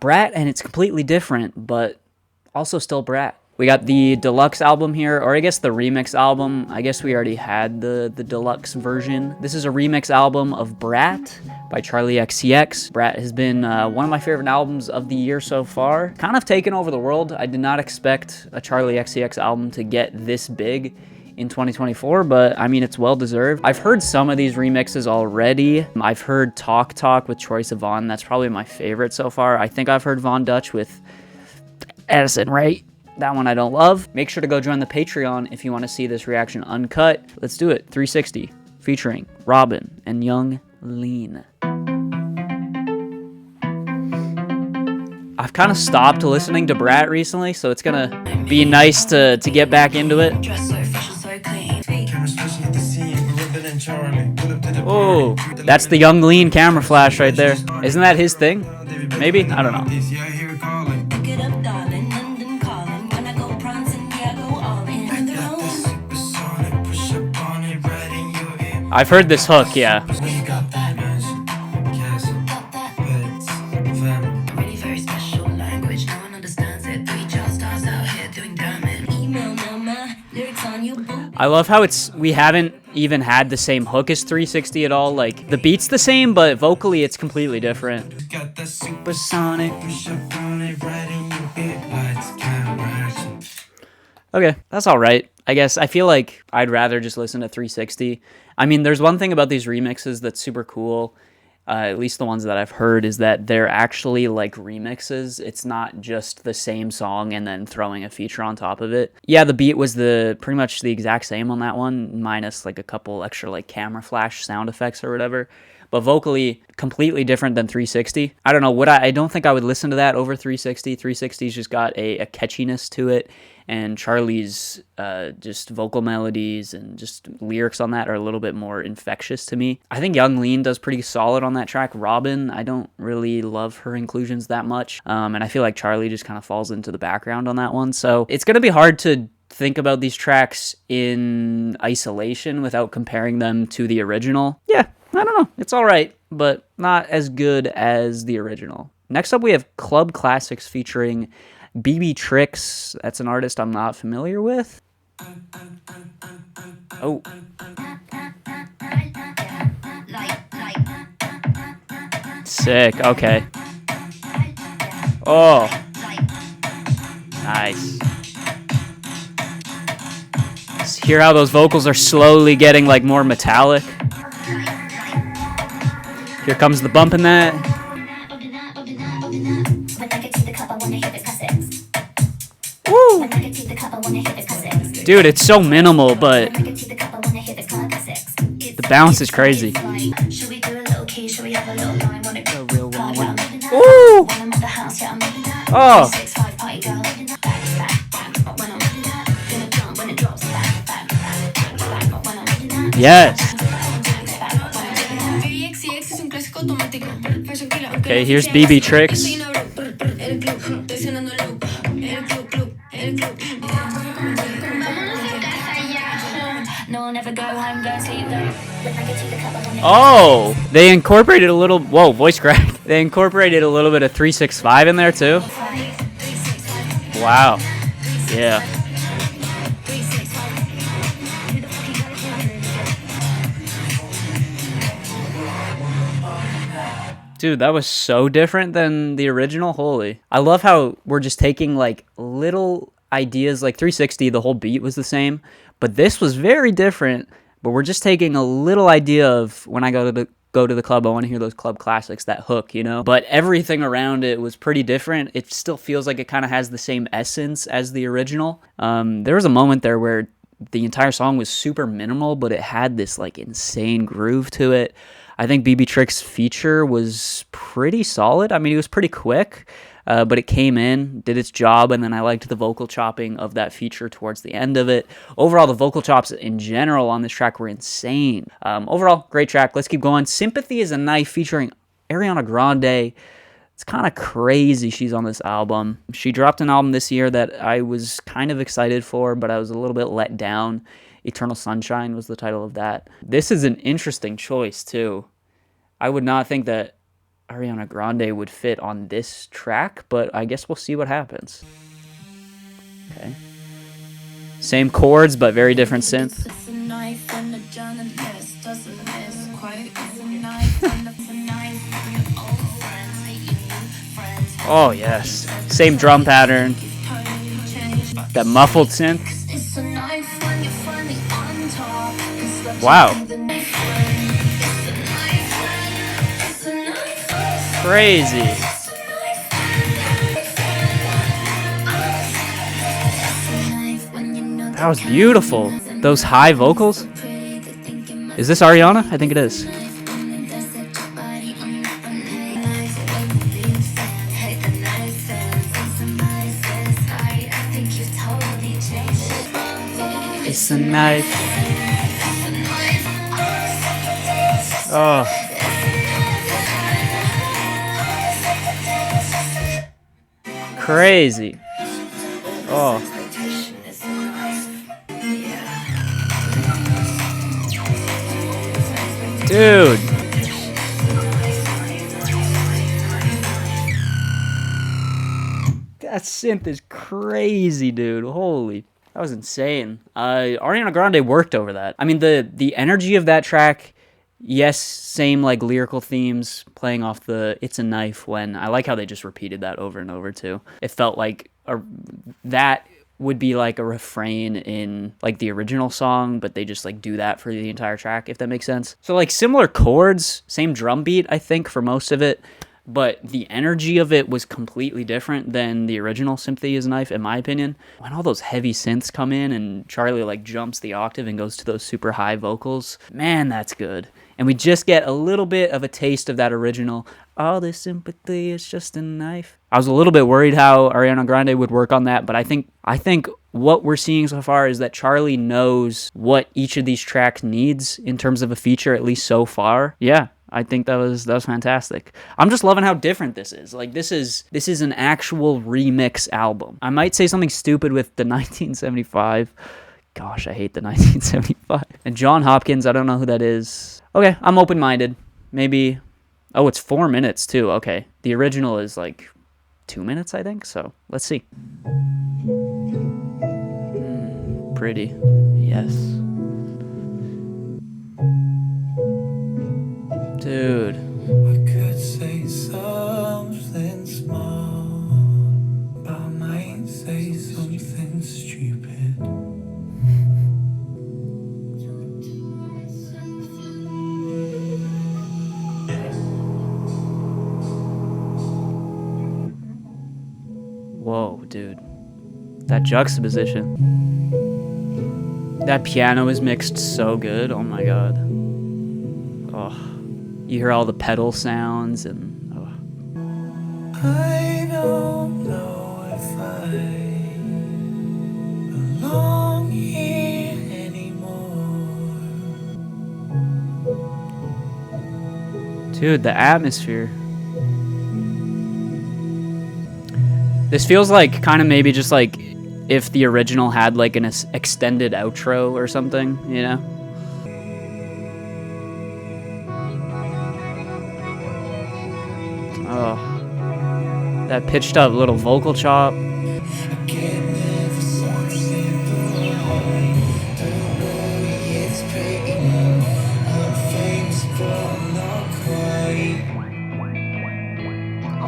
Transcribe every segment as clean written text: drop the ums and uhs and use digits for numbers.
BRAT, and it's completely different, but also still BRAT. We got the deluxe album here, or I guess the remix album. I guess we already had the deluxe version. This is a remix album of BRAT by Charlie XCX. BRAT has been one of my favorite albums of the year so far. Kind of taken over the world. I did not expect a Charlie XCX album to get this big in 2024, but I mean, it's well deserved. I've heard some of these remixes already. I've heard Talk Talk with Troye Sivan. That's probably my favorite so far. I think I've heard Von Dutch with Addison Rae. That one I don't love. Make sure to go join the Patreon if you want to see this reaction uncut. Let's do it. 360 featuring Robin and Young Lean. I've kind of stopped listening to BRAT recently, so it's gonna be nice to get back into it. Oh, that's the Young Lean camera flash right there. Isn't that his thing? Maybe? I don't know. I've heard this hook, yeah. I love how we haven't even had the same hook as 360 at all. Like, the beat's the same, but vocally it's completely different. Supersonic. Okay, that's alright. I guess I feel like I'd rather just listen to 360. I mean, there's one thing about these remixes that's super cool, at least the ones that I've heard, is that they're actually like remixes. It's not just the same song and then throwing a feature on top of it. Yeah, the beat was pretty much the exact same on that one, minus like a couple extra like camera flash sound effects or whatever. But vocally, completely different than 360. I don't know, I don't think I would listen to that over 360. 360's just got a catchiness to it, and Charlie's just vocal melodies and just lyrics on that are a little bit more infectious to me. I think Young Lean does pretty solid on that track. Robin, I don't really love her inclusions that much, and I feel like Charlie just kind of falls into the background on that one. So it's going to be hard to think about these tracks in isolation without comparing them to the original. Yeah, I don't know. It's all right, but not as good as the original. Next up, we have Club Classics featuring BB Tricks. That's an artist I'm not familiar with. Oh. Sick. Okay. Oh. Nice. Hear how those vocals are slowly getting like more metallic. Here comes the bump in that. Woo! Dude, it's so minimal, but the bounce is crazy. Ooh! Oh! Yes. Okay, here's BB Tricks. Oh, they incorporated a little, whoa, voice crack. They incorporated a little bit of 365 in there too. Wow. Yeah. Dude, that was so different than the original. Holy. I love how we're just taking like little ideas, like 360, the whole beat was the same, but this was very different. But we're just taking a little idea of when I go to the club, I want to hear those club classics, that hook, you know? But everything around it was pretty different. It still feels like it kind of has the same essence as the original. There was a moment there where the entire song was super minimal, but it had this like insane groove to it. I think BB Tricks' feature was pretty solid. I mean, it was pretty quick, but it came in, did its job, and then I liked the vocal chopping of that feature towards the end of it. Overall, the vocal chops in general on this track were insane. Overall, great track. Let's keep going. Sympathy is a Knife featuring Ariana Grande. It's kind of crazy she's on this album. She dropped an album this year that I was kind of excited for, but I was a little bit let down. Eternal Sunshine was the title of that. This is an interesting choice, too. I would not think that Ariana Grande would fit on this track, but I guess we'll see what happens. Okay. Same chords, but very different synth. Oh, yes. Same drum pattern. That muffled synth. Wow. Crazy. That was beautiful. Those high vocals. Is this Ariana? I think it is. It's a knife. Oh. Crazy. Oh. Dude. That synth is crazy, dude. Holy. That was insane. Ariana Grande worked over that. I mean, the energy of that track, yes, same like lyrical themes playing off the It's a Knife when I like how they just repeated that over and over too. It felt like that would be like a refrain in like the original song, but they just like do that for the entire track, if that makes sense. So like similar chords, same drum beat, I think, for most of it, but the energy of it was completely different than the original Sympathy is a Knife, in my opinion. When all those heavy synths come in and Charlie like jumps the octave and goes to those super high vocals, man, that's good. And we just get a little bit of a taste of that original, all this sympathy is just a knife. I was a little bit worried how Ariana Grande would work on that, but I think what we're seeing so far is that Charlie knows what each of these tracks needs in terms of a feature, at least so far. Yeah, I think that was fantastic. I'm just loving how different this is. Like this is an actual remix album. I might say something stupid with the 1975. Gosh, I hate the 1975. And John Hopkins, I don't know who that is. Okay, I'm open-minded. Maybe. Oh, it's 4 minutes too. Okay, the original is like 2 minutes, I think. So let's see. Pretty. Yes. Dude. I could say something small, but I might say something stupid. Whoa, dude. That juxtaposition. That piano is mixed so good. Oh my god. Oh. You hear all the pedal sounds and oh. I don't know if I belong here anymore. Dude, the atmosphere. This feels like kind of maybe just like if the original had like an extended outro or something, you know? Oh, that pitched up little vocal chop.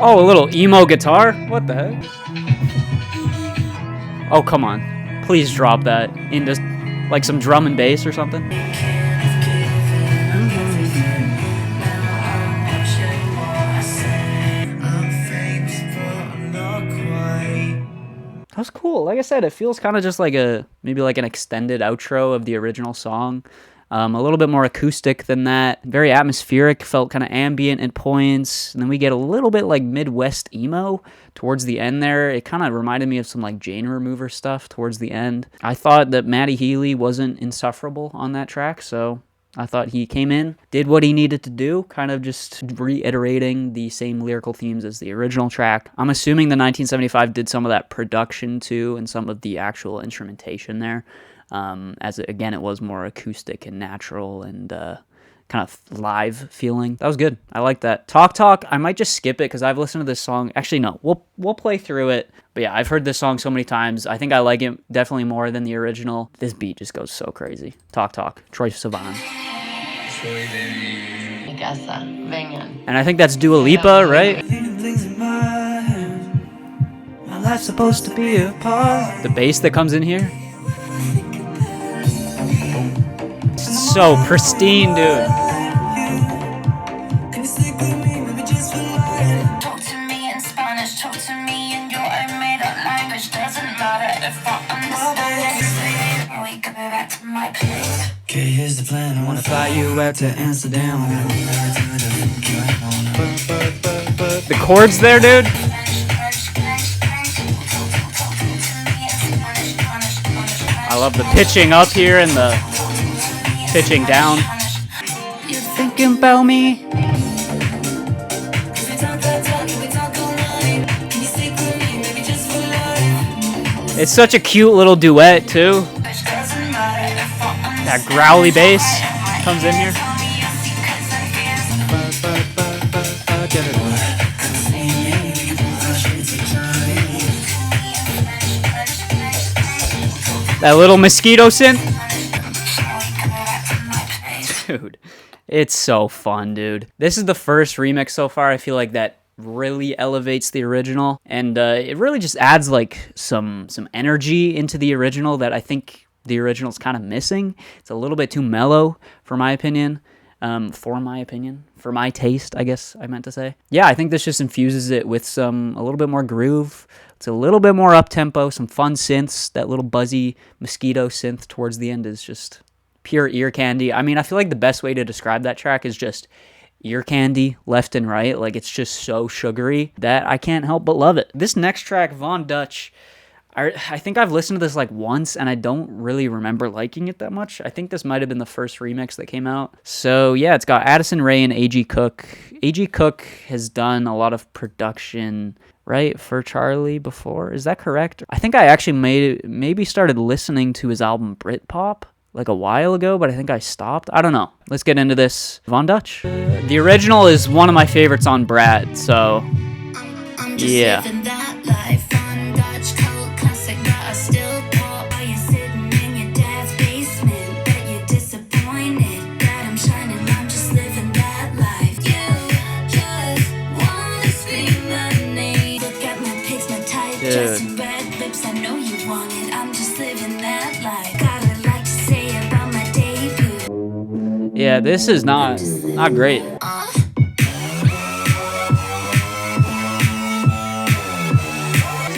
Oh, a little emo guitar? What the heck? Oh, come on. Please drop that into like some drum and bass or something. That was cool. Like I said, it feels kind of just like maybe like an extended outro of the original song. A little bit more acoustic than that. Very atmospheric, felt kind of ambient at points. And then we get a little bit like Midwest emo towards the end there. It kind of reminded me of some like Jane Remover stuff towards the end. I thought that Matty Healy wasn't insufferable on that track, so I thought he came in, did what he needed to do, kind of just reiterating the same lyrical themes as the original track. I'm assuming the 1975 did some of that production too and some of the actual instrumentation there. As again, it was more acoustic and natural and kind of live feeling. That was good. I like that. Talk Talk, I might just skip it because I've listened to this song. Actually, no, we'll play through it. But yeah, I've heard this song so many times. I think I like it definitely more than the original. This beat just goes so crazy. Talk Talk, Troye Sivan. And I think that's Dua Lipa, right? My life's supposed to be a part. The bass that comes in here. It's so pristine, dude. Talk to me in Spanish, talk to me in your own made-up language. Doesn't matter if I understand. We go back to my place. Okay, here's the plan. I wanna fly you out to Amsterdam. The chords there, dude. I love the pitching up here and the pitching down. You thinking about me? It's such a cute little duet too. That growly bass comes in here. That little mosquito synth. Dude, it's so fun, dude. This is the first remix so far, I feel like, that really elevates the original. And it really just adds like some energy into the original that I think the original's kind of missing. It's a little bit too mellow, for my opinion. For my taste, I guess I meant to say. Yeah, I think this just infuses it with a little bit more groove. It's a little bit more up-tempo, some fun synths. That little buzzy mosquito synth towards the end is just pure ear candy. I mean, I feel like the best way to describe that track is just ear candy left and right. Like, it's just so sugary that I can't help but love it. This next track, Von Dutch, I think I've listened to this like once and I don't really remember liking it that much. I think this might have been the first remix that came out. So yeah, it's got Addison Rae and A.G. Cook. A.G. Cook has done a lot of production, right, for Charlie before. Is that correct? I think I actually maybe started listening to his album Britpop like a while ago, but I think I stopped. I don't know. Let's get into this. Von Dutch. The original is one of my favorites on BRAT, so yeah. Dude. Yeah, this is not great.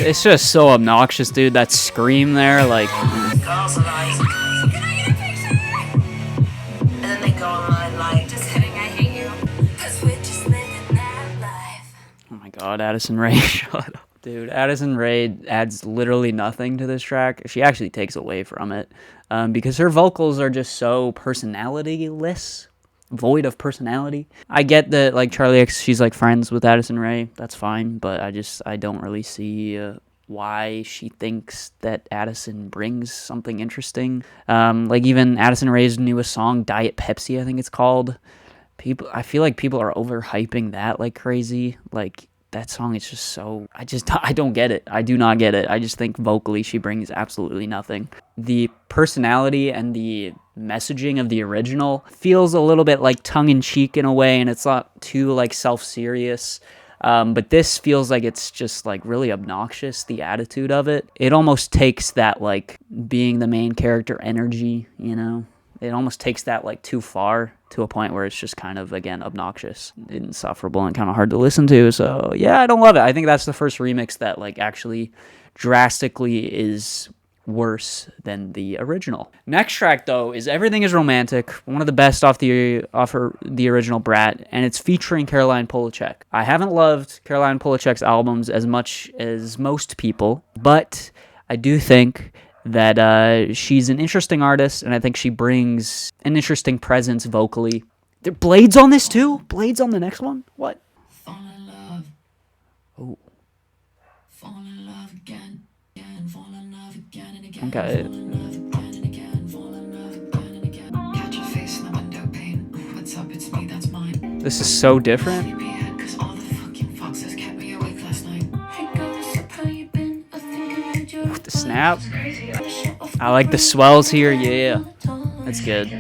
It's just so obnoxious, dude. That scream there, like. Girls are like, can I get a picture? And then they go online like, just kidding, I hate you. 'Cause we're just living that life. Oh my god, Addison Rae, shut up. Dude, Addison Rae adds literally nothing to this track. She actually takes away from it because her vocals are just so personality-less, void of personality. I get that, like, Charlie X, she's, like, friends with Addison Rae. That's fine, but I don't really see why she thinks that Addison brings something interesting. Like, even Addison Rae's newest song, Diet Pepsi, I think it's called. I feel like people are overhyping that like crazy. Like, that song is just so, I don't get it. I do not get it. I just think vocally she brings absolutely nothing. The personality and the messaging of the original feels a little bit like tongue-in-cheek in a way, and it's not too like self-serious. But this feels like it's just like really obnoxious, the attitude of it. It almost takes that like being the main character energy, you know? It almost takes that like too far to a point where it's just kind of, again, obnoxious, insufferable, and kind of hard to listen to. So yeah, I don't love it. I think that's the first remix that like actually drastically is worse than the original. Next track though is Everything Is Romantic, one of the best off the original BRAT, and it's featuring Caroline Polachek. I haven't loved Caroline Polachek's albums as much as most people, but I do think that she's an interesting artist, and I think she brings an interesting presence vocally. There Blades on this too? Blades on the next one? What? Fall in love. Oh. Fall in love again. Fall in love again and again. Okay. Fall in love again and again. Fall in love again and again. Catch your face in the window pane. What's up? This is so different. With the snap. I like the swells here. Yeah. That's good.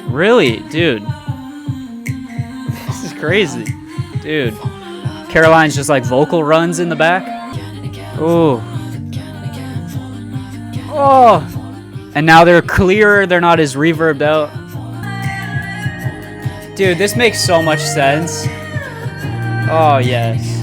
Really? Dude. This is crazy. Dude. Caroline's just like vocal runs in the back. Ooh. Oh. And now they're clearer. They're not as reverbed out. Dude, this makes so much sense. Oh, yes.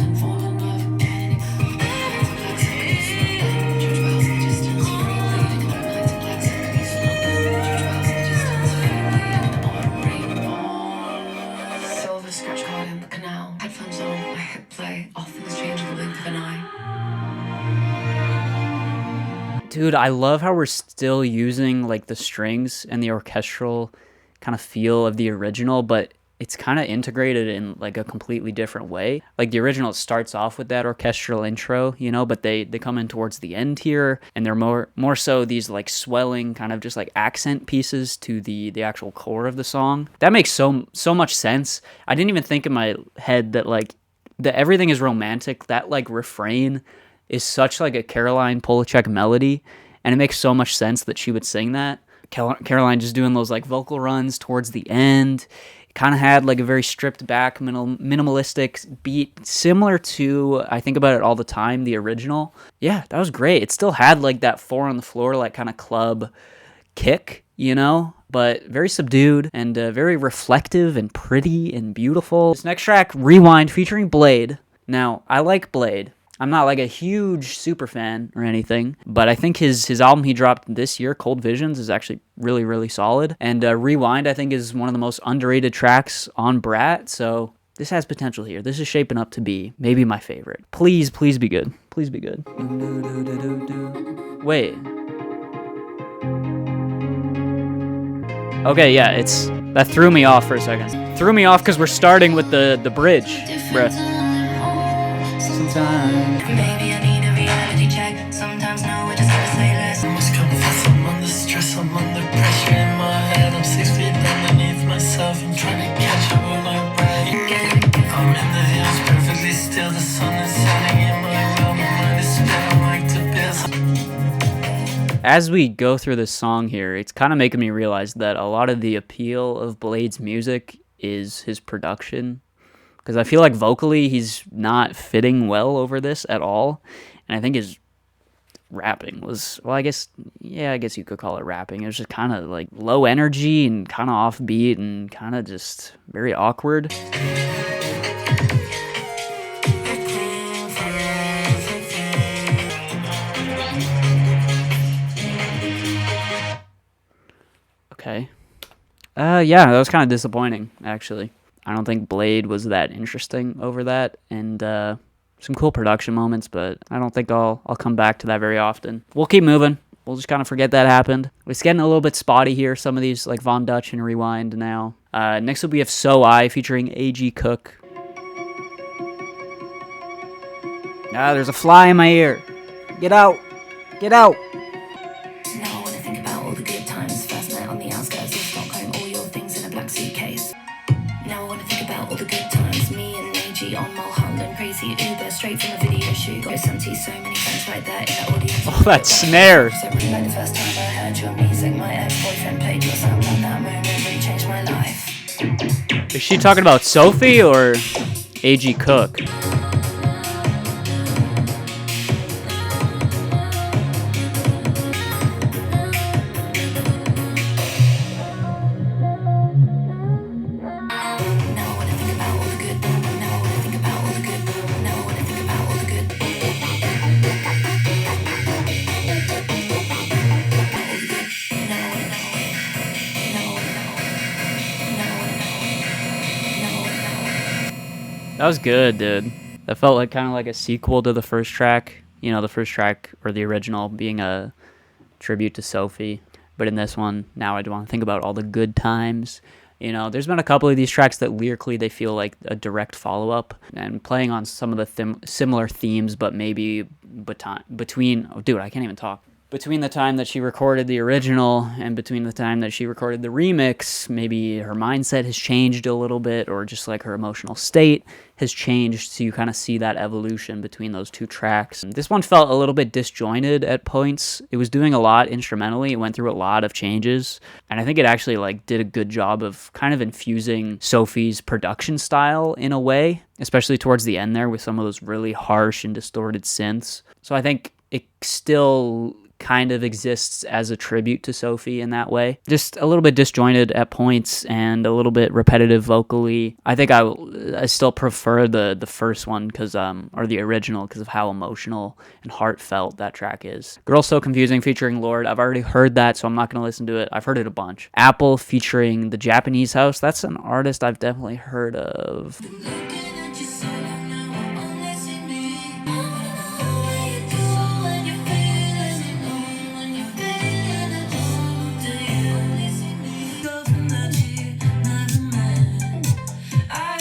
Dude, I love how we're still using like the strings and the orchestral kind of feel of the original, but it's kind of integrated in like a completely different way. Like the original starts off with that orchestral intro, you know, but they come in towards the end here, and they're more so these like swelling kind of just like accent pieces to the actual core of the song. That makes so much sense. I didn't even think in my head that like the everything is romantic. That like refrain is such like a Caroline Polachek melody, and it makes so much sense that she would sing that. Caroline just doing those like vocal runs towards the end. It kind of had like a very stripped back minimalistic beat, similar to I Think About It All the Time, the original. Yeah, that was great. It still had like that 4 on the floor like kind of club kick, you know, but very subdued and very reflective and pretty and beautiful. This next track, Rewind, featuring Blade. Now, I like Blade. I'm not like a huge super fan or anything, but I think his album he dropped this year, Cold Visions, is actually really, really solid. And Rewind, I think, is one of the most underrated tracks on BRAT, so this has potential here. This is shaping up to be maybe my favorite. Please be good. Please be good. Wait. Okay, yeah, that threw me off for a second. Threw me off because we're starting with the bridge, bruh. Sometimes. Baby, I need a reality check. Sometimes no, I just gotta say less. I must confess, I'm under stress, I'm under pressure in my head. I'm 6 feet underneath myself. I'm trying to catch up with my breath. I'm in the hills, perfectly still. The sun is setting in my realm. My mind is spinning like to piss. As we go through this song here, it's kind of making me realize that a lot of the appeal of Blade's music is his production. Because I feel like vocally he's not fitting well over this at all. And I think his rapping was, well, I guess you could call it rapping. It was just kind of like low energy and kind of offbeat and kind of just very awkward. Okay. Yeah, that was kind of disappointing, actually. I don't think Blade was that interesting over that, and some cool production moments, but I don't think I'll come back to that very often. We'll keep moving. We'll just kind of forget that happened. It's getting a little bit spotty here, some of these like Von Dutch and Rewind now. Next up we have So I featuring A.G. Cook. Ah, there's a fly in my ear. Get out. Get out. Now I want to think about all the good times. First night on the outskirts of Stockholm, all your things in a black suitcase. Now I want to think about all the good times. Me and AG on Mulholland, crazy Uber, straight from a video shoot. Got some tea, so many friends right there in the audience. Oh, that snare. So really like the first time I heard your music, my ex-boyfriend played your sound, and that moment really changed my life. Is she talking about Sophie or A.G. Cook? That was good, dude. That felt like kind of like a sequel to the first track. You know, the first track, or the original, being a tribute to Sophie. But in this one, now I want to think about all the good times. You know, there's been a couple of these tracks that lyrically they feel like a direct follow-up and playing on some of the similar themes, but maybe between, oh, dude, I can't even talk. Between the time that she recorded the original and between the time that she recorded the remix, maybe her mindset has changed a little bit, or just like her emotional state has changed, so you kind of see that evolution between those two tracks. This one felt a little bit disjointed at points. It was doing a lot instrumentally. It went through a lot of changes, and I think it actually like did a good job of kind of infusing Sophie's production style in a way, especially towards the end there with some of those really harsh and distorted synths. So I think it still kind of exists as a tribute to Sophie in that way. Just a little bit disjointed at points and a little bit repetitive vocally. I think I still prefer the first one or the original because of how emotional and heartfelt that track is. Girl So Confusing featuring Lorde. I've already heard that, so I'm not going to listen to it. I've heard it a bunch. Apple featuring The Japanese House. That's an artist I've definitely heard of.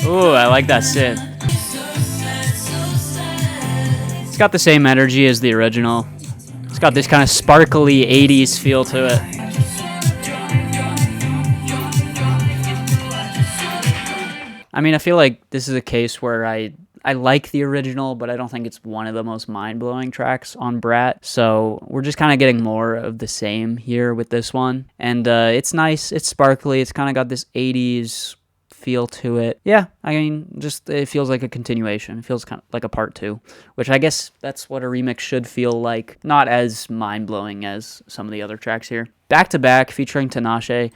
Ooh, I like that synth. It's got the same energy as the original. It's got this kind of sparkly 80s feel to it. I mean, I feel like this is a case where I like the original, but I don't think it's one of the most mind-blowing tracks on BRAT. So we're just kind of getting more of the same here with this one. And it's nice. It's sparkly. It's kind of got this 80s feel to it. Yeah, I mean, just it feels like a continuation. It feels kind of like a part 2, which I guess that's what a remix should feel like. Not as mind-blowing as some of the other tracks here. Back to Back featuring Tinashe.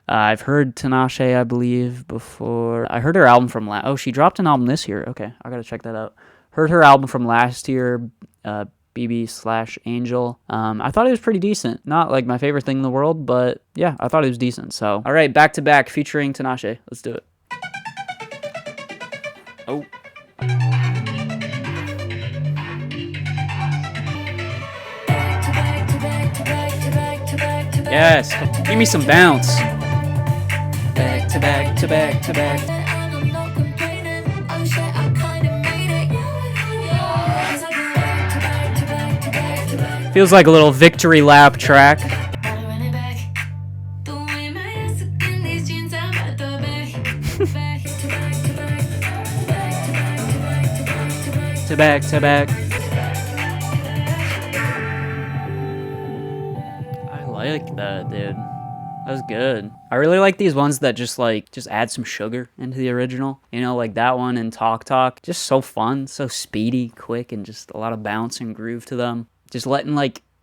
I've heard Tinashe, I believe, before. I heard her album from oh, she dropped an album this year. Okay, I gotta check that out. Heard her album from last year, BB/Angel. I thought it was pretty decent. Not like my favorite thing in the world, but yeah, I thought it was decent. So, all right, Back to Back featuring Tinashe. Let's do it. Oh. Yes, give me some bounce. Back to back to back to back. Feels like a little victory lap track. To back to back. I like that, dude. That was good. I really like these ones that just add some sugar into the original. You know, like that one and Talk Talk. Just so fun, so speedy, quick, and just a lot of bounce and groove to them. Just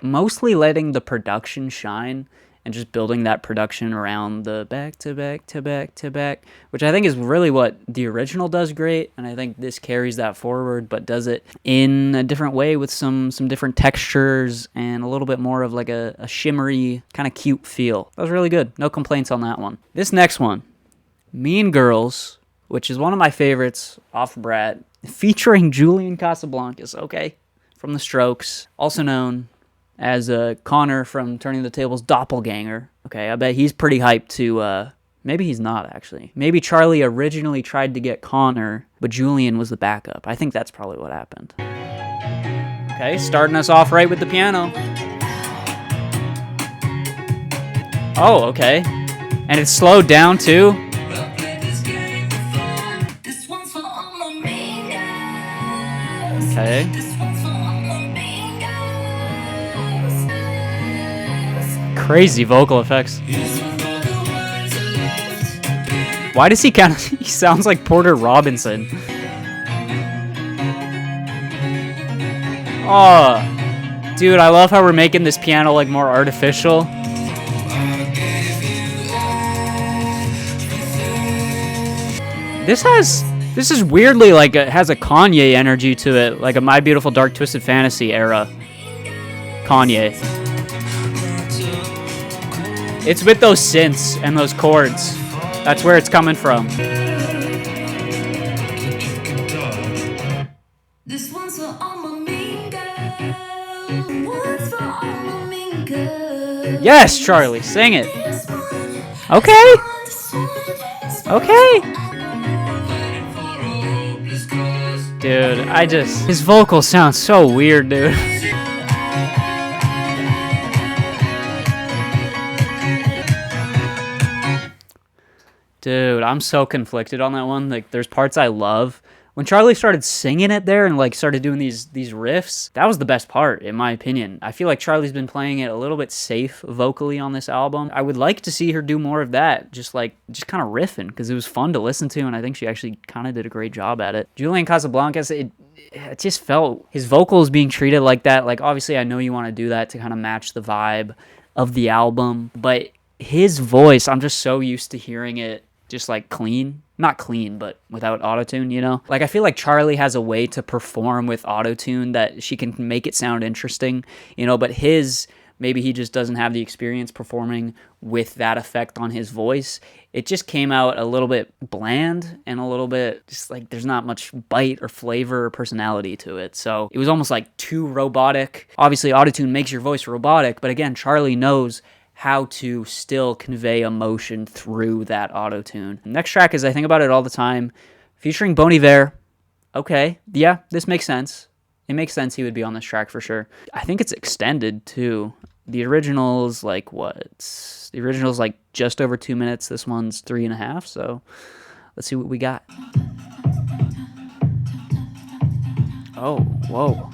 mostly letting the production shine and just building that production around the back to back to back to back, which I think is really what the original does great, and I think this carries that forward, but does it in a different way with some different textures and a little bit more of like a shimmery, kind of cute feel. That was really good. No complaints on that one. This next one, Mean Girls, which is one of my favorites off BRAT, featuring Julian Casablancas, okay, from The Strokes, also known as Connor from Turning the Tables' doppelganger. Okay, I bet he's pretty hyped to, maybe he's not, actually. Maybe Charlie originally tried to get Connor, but Julian was the backup. I think that's probably what happened. Okay, starting us off right with the piano. Oh, okay. And it's slowed down, too. Okay. Crazy vocal effects. Why does he he sounds like Porter Robinson. Oh, dude, I love how we're making this piano like more artificial. This is weirdly like it has a Kanye energy to it, like a My Beautiful Dark Twisted Fantasy era Kanye. It's with those synths and those chords. That's where it's coming from. Yes, Charlie, sing it. Okay. Okay. Dude, his vocals sound so weird, dude. Dude, I'm so conflicted on that one. Like, there's parts I love. When Charlie started singing it there and like started doing these riffs, that was the best part, in my opinion. I feel like Charlie's been playing it a little bit safe vocally on this album. I would like to see her do more of that, just kind of riffing, because it was fun to listen to, and I think she actually kind of did a great job at it. Julian Casablancas, it just felt his vocals being treated like that. Like, obviously, I know you want to do that to kind of match the vibe of the album, but his voice, I'm just so used to hearing it just like clean, not clean, but without autotune, you know? Like, I feel like Charlie has a way to perform with autotune that she can make it sound interesting, you know, but maybe he just doesn't have the experience performing with that effect on his voice. It just came out a little bit bland and a little bit just like there's not much bite or flavor or personality to it. So it was almost like too robotic. Obviously, autotune makes your voice robotic, but again, Charlie knows how to still convey emotion through that autotune. Next track is I Think About It All the Time, featuring Bon Iver. Okay, yeah, this makes sense. It makes sense he would be on this track for sure. I think it's extended too. The original's like what? The original's like just over 2 minutes. This one's 3.5. So let's see what we got. Oh, whoa.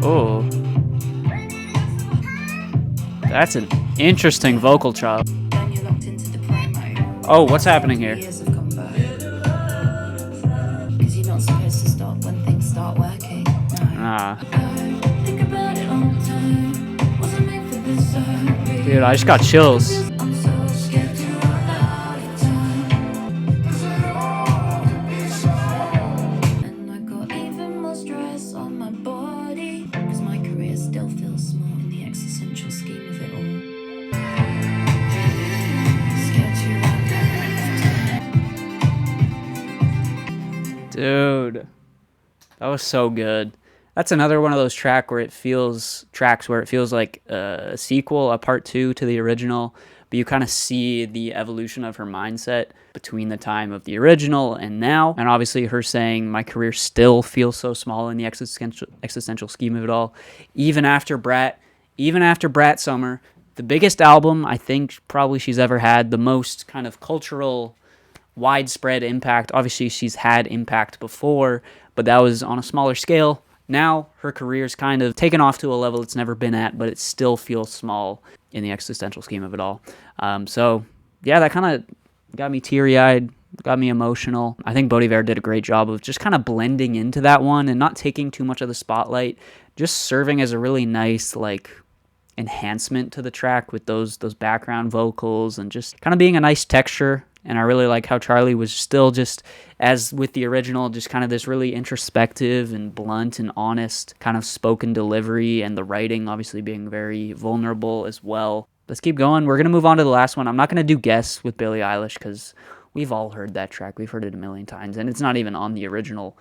Oh, that's an interesting vocal chop. Oh, what's happening here? Because you're not supposed to stop when things start working. Dude, I just got chills. Dude, that was so good. That's another one of those tracks where it feels like a sequel, a part 2 to the original, but you kind of see the evolution of her mindset between the time of the original and now. And obviously her saying, my career still feels so small in the existential scheme of it all. Even after BRAT Summer, the biggest album I think probably she's ever had, the most kind of cultural widespread impact. Obviously she's had impact before, but that was on a smaller scale. Now her career's kind of taken off to a level it's never been at, but it still feels small in the existential scheme of it all. So yeah, that kind of got me teary-eyed, got me emotional. I think Bon Iver did a great job of just kind of blending into that one and not taking too much of the spotlight, just serving as a really nice like enhancement to the track with those background vocals and just kind of being a nice texture. And I really like how Charlie was still just, as with the original, just kind of this really introspective and blunt and honest kind of spoken delivery, and the writing obviously being very vulnerable as well. Let's keep going. We're going to move on to the last one. I'm not going to do Guess with Billie Eilish because we've all heard that track. We've heard it a million times, and it's not even on the original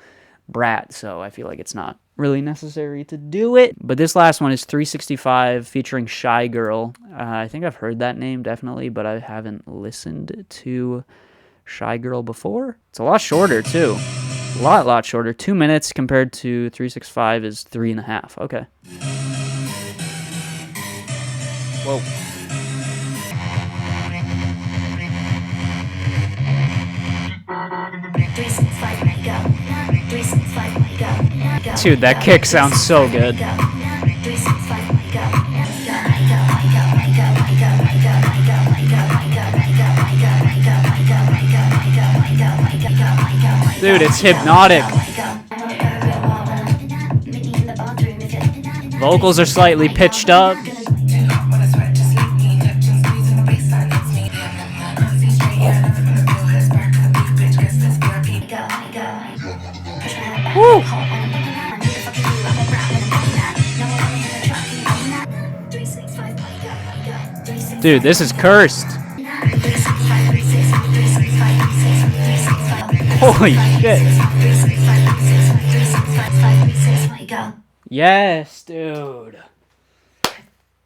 BRAT, so I feel like it's not really necessary to do it. But this last one is 365 featuring Shy Girl. I think I've heard that name definitely, but I haven't listened to Shy Girl before. It's a lot shorter too. A lot shorter. 2 minutes compared to 365 is 3.5. Okay. Whoa. Dude, that kick sounds so good. Dude, it's hypnotic. Vocals are slightly pitched up. Woo! Dude, this is cursed. Holy shit. Yes, dude.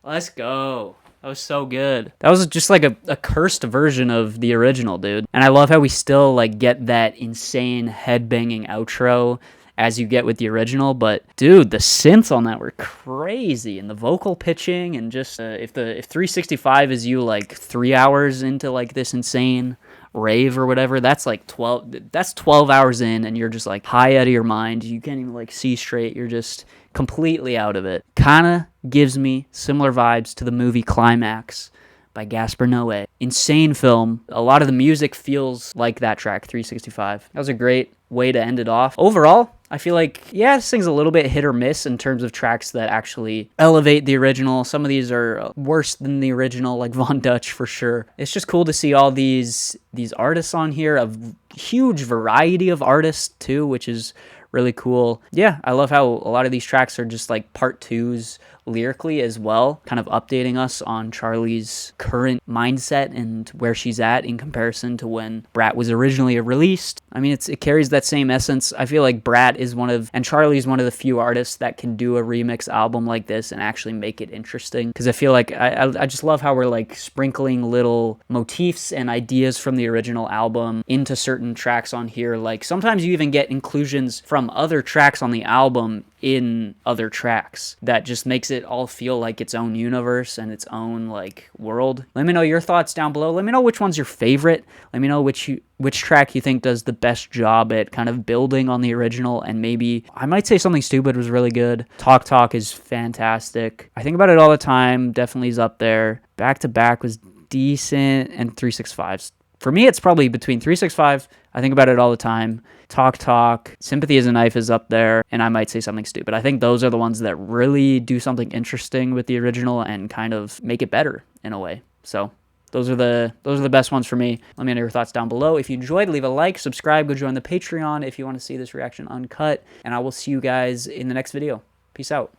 Let's go. That was so good. That was just like a cursed version of the original, dude. And I love how we still like get that insane headbanging outro as you get with the original. But dude, the synths on that were crazy, and the vocal pitching, and just if 365 is you like 3 hours into like this insane rave or whatever, that's like 12 hours in, and you're just like high out of your mind. You can't even like see straight. You're just completely out of it. Kind of gives me similar vibes to the movie Climax by Gaspar Noé. Insane film. A lot of the music feels like that track, 365. That was a great way to end it off. Overall, I feel like, yeah, this thing's a little bit hit or miss in terms of tracks that actually elevate the original. Some of these are worse than the original, like Von Dutch for sure. It's just cool to see all these artists on here, a huge variety of artists too, which is really cool. Yeah, I love how a lot of these tracks are just like part twos lyrically as well, kind of updating us on Charlie's current mindset and where she's at in comparison to when BRAT was originally released. I mean, it carries that same essence. I feel like BRAT is and Charlie's one of the few artists that can do a remix album like this and actually make it interesting. Because I feel like I just love how we're like sprinkling little motifs and ideas from the original album into certain tracks on here. Like sometimes you even get inclusions from other tracks on the album in other tracks that just makes it all feel like its own universe and its own like world. Let me know your thoughts down below. Let me know which one's your favorite. Let me know which track you think does the best job at kind of building on the original. And maybe I might say Something Stupid was really good. Talk Talk is fantastic. I think about it all the time. Definitely is up there. Back to Back was decent, and 365's. For me, it's probably between 365, I think about it all the time, Talk Talk, Sympathy as a Knife is up there, and I might say Something Stupid. I think those are the ones that really do something interesting with the original and kind of make it better in a way. So those are the best ones for me. Let me know your thoughts down below. If you enjoyed, leave a like, subscribe, go join the Patreon if you want to see this reaction uncut, and I will see you guys in the next video. Peace out.